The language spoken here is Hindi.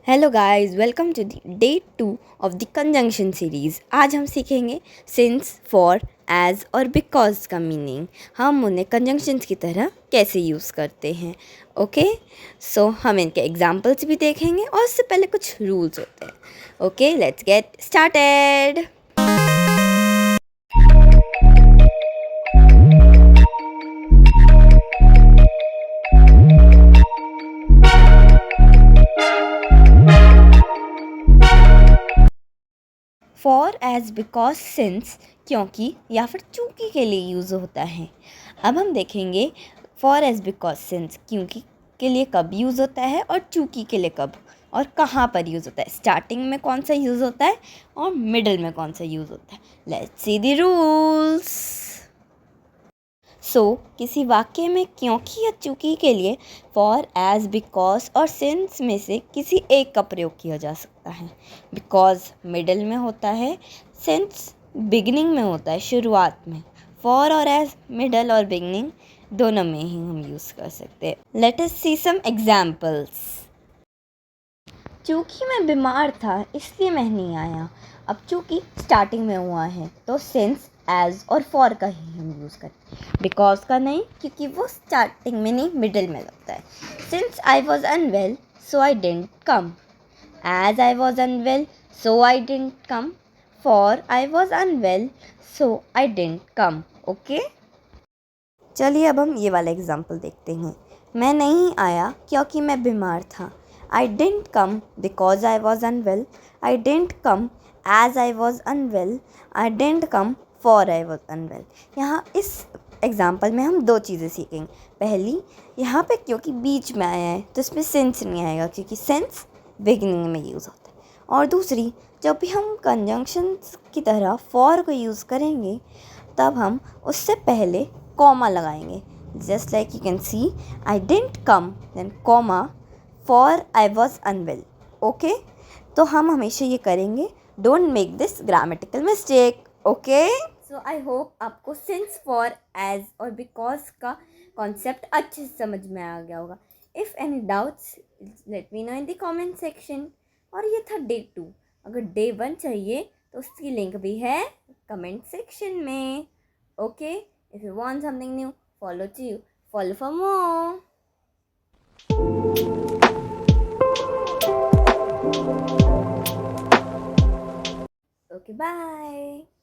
Hello guys, welcome to day 2 of the conjunction series. आज हम सीखेंगे सिंस, फॉर, एज और बिकॉज का मीनिंग। हम उन्हें कंजंक्शंस की तरह कैसे यूज़ करते हैं। ओके, सो हम इनके एग्जांपल्स भी देखेंगे और उससे पहले कुछ रूल्स होते हैं। Okay, let's get started. For, as, because, since क्योंकि या फिर चूँकि के लिए यूज़ होता है। अब हम देखेंगे फॉर, एज, बिकॉज, सिंस क्योंकि के लिए कब यूज़ होता है और चूँकि के लिए कब और कहाँ पर यूज़ होता है। स्टार्टिंग में कौन सा यूज़ होता है और मिडल में कौन सा यूज़ होता है। Let's see the rules. किसी वाक्य में क्योंकि या चूँकि के लिए फॉर, एज, बिकॉज और सिंस में से किसी एक का प्रयोग किया जा सकता है। बिकॉज मिडल में होता है, सिंस बिगिनिंग में होता है, शुरुआत में। फॉर और एज मिडल और बिगिनिंग दोनों में ही हम यूज़ कर सकते हैं। लेट अस सी सम एग्जाम्पल्स। चूँकि मैं बीमार था इसलिए मैं नहीं आया। अब चूँकि स्टार्टिंग में हुआ है तो सिंस, एज और फॉर का ही हम यूज़ करते हैं। बिकॉज का नहीं, क्योंकि वो स्टार्टिंग में नहीं मिडिल में लगता है। Since I was unwell so I didn't come. As I was unwell so I didn't come. For I was unwell so I didn't come. Okay, चलिए अब हम ये वाला एग्जाम्पल देखते हैं। मैं नहीं आया क्योंकि मैं बीमार था। I didn't come because I was unwell. I didn't come as I was unwell. I didn't come for I was unwell. यहाँ इस एग्जाम्पल में हम दो चीज़ें सीखेंगे। पहली, यहाँ पे क्योंकि बीच में आया है तो इसमें सेंस नहीं आएगा, क्योंकि सेंस बिगिनिंग में यूज़ होता है। और दूसरी, जब भी हम कंजंक्शंस की तरह फॉर को यूज़ करेंगे तब हम उससे पहले कॉमा लगाएंगे। Just like you can see, I didn't come then comma for I was unwell. Okay, तो हम हमेशा ये करेंगे। Don't make this grammatical mistake. Okay, so I hope आपको सिंस, फॉर, एज और बिकॉज का कॉन्सेप्ट अच्छे से समझ में आ गया होगा। If any doubts let me know in the comment section. और ये था डे 2। अगर डे 1 चाहिए तो उसकी लिंक भी है कमेंट सेक्शन में। Okay, if you want something new, follow for more. Okay, bye.